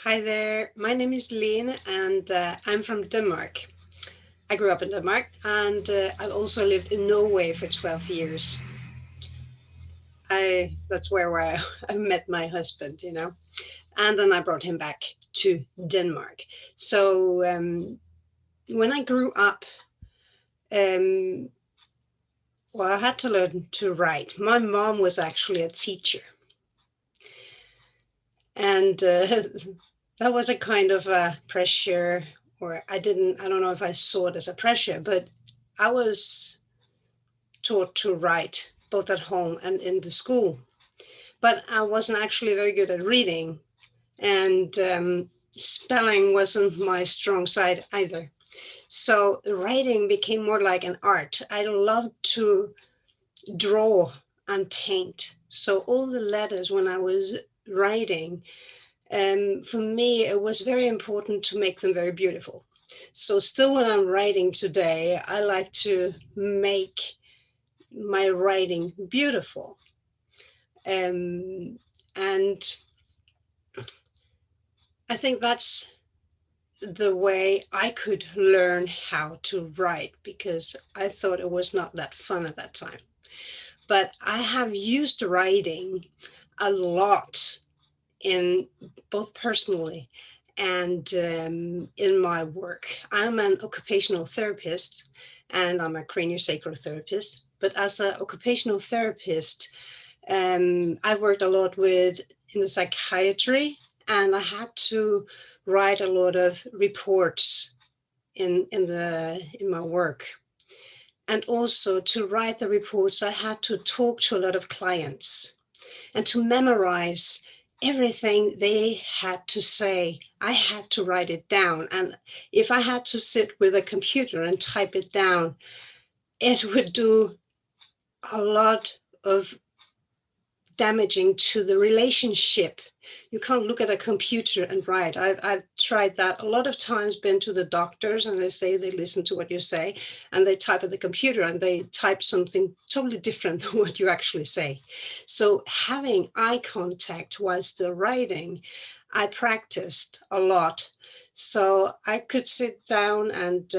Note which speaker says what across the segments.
Speaker 1: Hi there, my name is Lene and I'm from Denmark. I grew up in Denmark and I also lived in Norway for 12 years. That's where I met my husband. And then I brought him back to Denmark. So when I grew up, um, well, I had to learn to write. My mom was actually a teacher. And that was a kind of a pressure, or I don't know if I saw it as a pressure, but I was taught to write both at home and in the school. But I wasn't actually very good at reading, and spelling wasn't my strong side either. So writing became more like an art. I loved to draw and paint. So all the letters when I was writing, for me, it was very important to make them very beautiful. So still when I'm writing today, I like to make my writing beautiful. And I think that's the way I could learn how to write, because I thought it was not that fun at that time. But I have used writing a lot in both personally and in my work. I'm an occupational therapist and I'm a craniosacral therapist. But as an occupational therapist, I worked a lot with in the psychiatry, and I had to write a lot of reports in my work. And also to write the reports, I had to talk to a lot of clients and to memorize everything they had to say. I had to write it down. And if I had to sit with a computer and type it down, it would do a lot of damaging to the relationship. You can't look at a computer and write. I've tried that a lot of times, been to the doctors and they say they listen to what you say and they type at the computer and they type something totally different than what you actually say. So having eye contact while still writing, I practiced a lot. So I could sit down and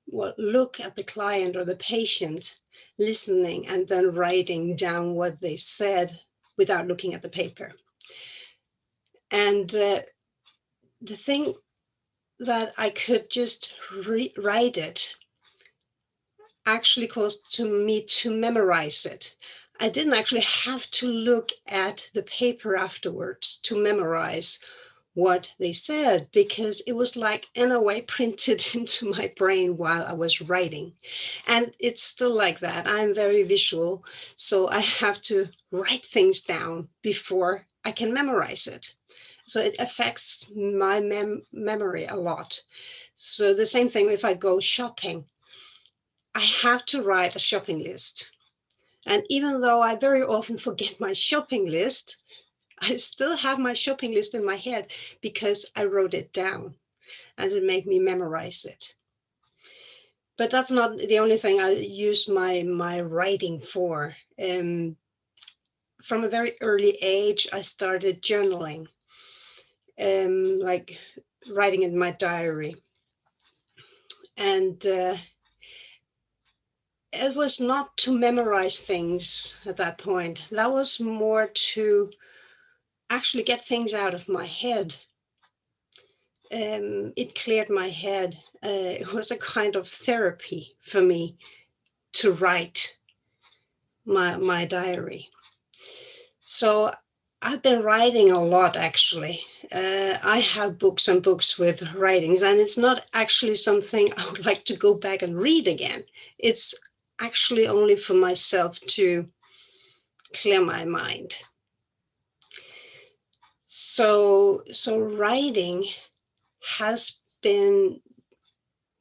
Speaker 1: look at the client or the patient, listening and then writing down what they said without looking at the paper. And the thing that I could just write it actually caused to me to memorize it. I didn't actually have to look at the paper afterwards to memorize what they said, because it was like in a way printed into my brain while I was writing. And it's still like that. I'm very visual, so I have to write things down before I can memorize it. So it affects my memory a lot. So the same thing if I go shopping, I have to write a shopping list. And even though I very often forget my shopping list, I still have my shopping list in my head because I wrote it down and it made me memorize it. But that's not the only thing I use my writing for. From a very early age, I started journaling, like writing in my diary. And it was not to memorize things at that point. That was more to actually get things out of my head. It cleared my head. It was a kind of therapy for me to write my diary. So I've been writing a lot, actually. I have books and books with writings, and it's not actually something I would like to go back and read again. It's actually only for myself to clear my mind. So writing has been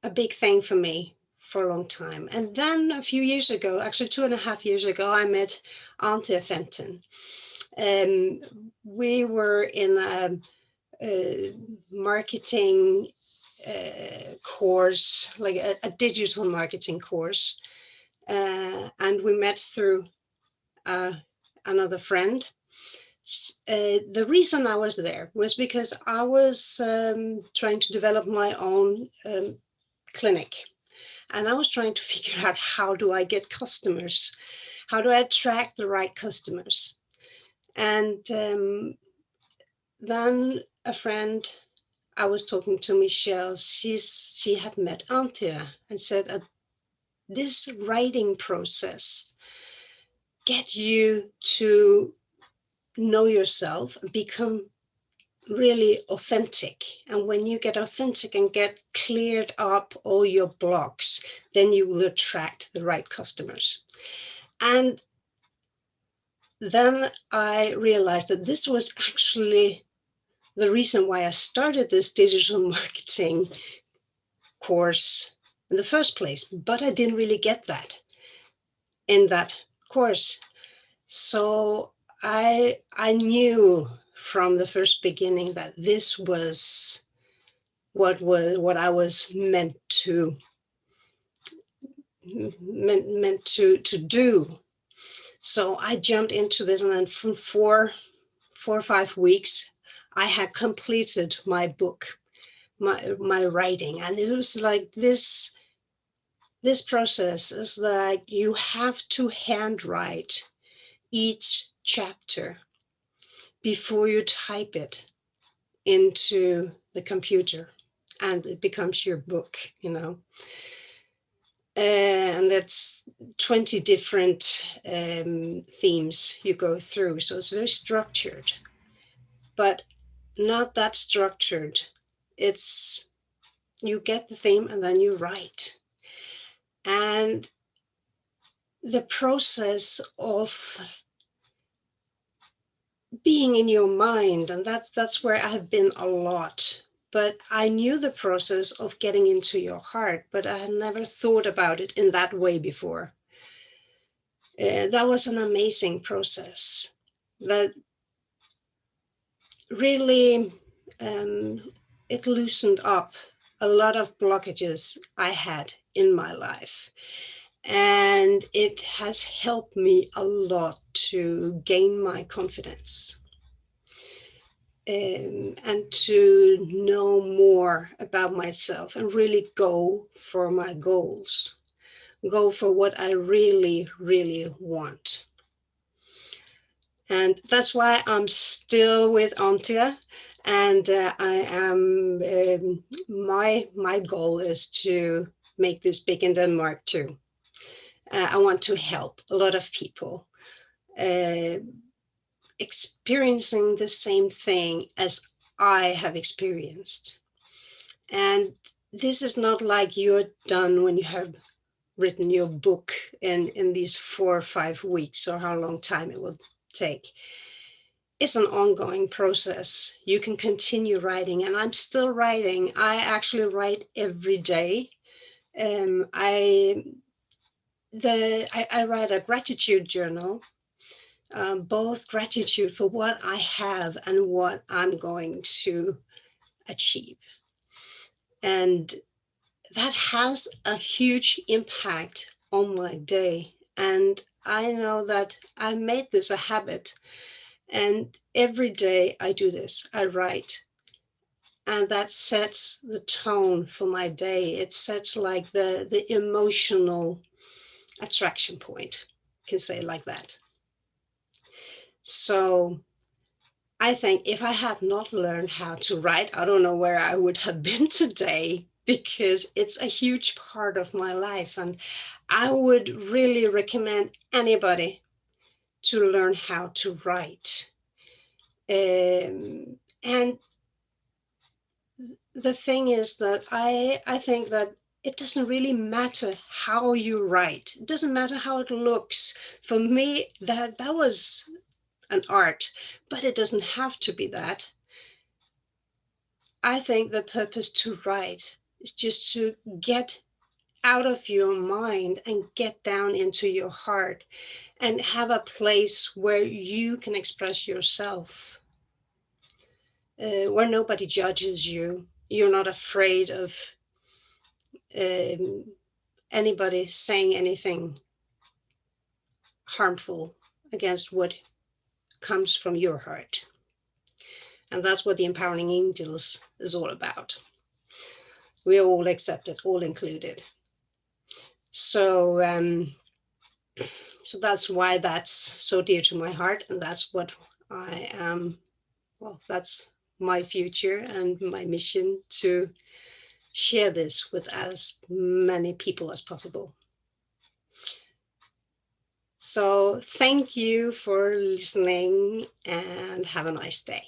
Speaker 1: a big thing for me for a long time. And then a few years ago, actually 2.5 years ago, I met Auntie Fenton. We were in a marketing course, like a digital marketing course. And we met through another friend. the reason I was there was because I was trying to develop my own clinic. And I was trying to figure out, how do I get customers? How do I attract the right customers? And then a friend, I was talking to Michelle, she had met Antia and said, this writing process get you to know yourself, become really authentic. And when you get authentic and get cleared up all your blocks, then you will attract the right customers. And then I realized that this was actually the reason why I started this digital marketing course in the first place, but I didn't really get that in that course. So I knew from the first beginning that this was what I was meant to do. So I jumped into this, and then from 4 or 5 weeks, I had completed my book, my writing. And it was like this process is like you have to handwrite each chapter before you type it into the computer, and it becomes your book, and that's 20 different themes you go through. So it's very structured, but not that structured. It's, you get the theme and then you write. And the process of being in your mind, and that's where I've been a lot. But I knew the process of getting into your heart, but I had never thought about it in that way before. That was an amazing process that really, it loosened up a lot of blockages I had in my life. And it has helped me a lot to gain my confidence, and to know more about myself and really go for my goals, go for what I really, really want. And that's why I'm still with Antia. And I am, my goal is to make this big in Denmark too. I want to help a lot of people experiencing the same thing as I have experienced. And this is not like you're done when you have written your book in these 4 or 5 weeks, or how long time it will take. It's an ongoing process. You can continue writing, and I'm still writing. I actually write every day. I write a gratitude journal, both gratitude for what I have and what I'm going to achieve. And that has a huge impact on my day. And I know that I made this a habit. And every day I do this, I write. And that sets the tone for my day. It sets like the emotional attraction point, you can say it like that. So I think if I had not learned how to write, I don't know where I would have been today, because it's a huge part of my life. And I would really recommend anybody to learn how to write. And the thing is that I think that it doesn't really matter how you write. It doesn't matter how it looks. For me, that was an art, but it doesn't have to be that. I think the purpose to write is just to get out of your mind and get down into your heart and have a place where you can express yourself, where nobody judges you. You're not afraid of anybody saying anything harmful against what comes from your heart. And that's what the Empowering Angels is all about. We are all accepted, all included. So that's why that's so dear to my heart, and that's what I am. Well, that's my future and my mission, to share this with as many people as possible. So thank you for listening, and have a nice day.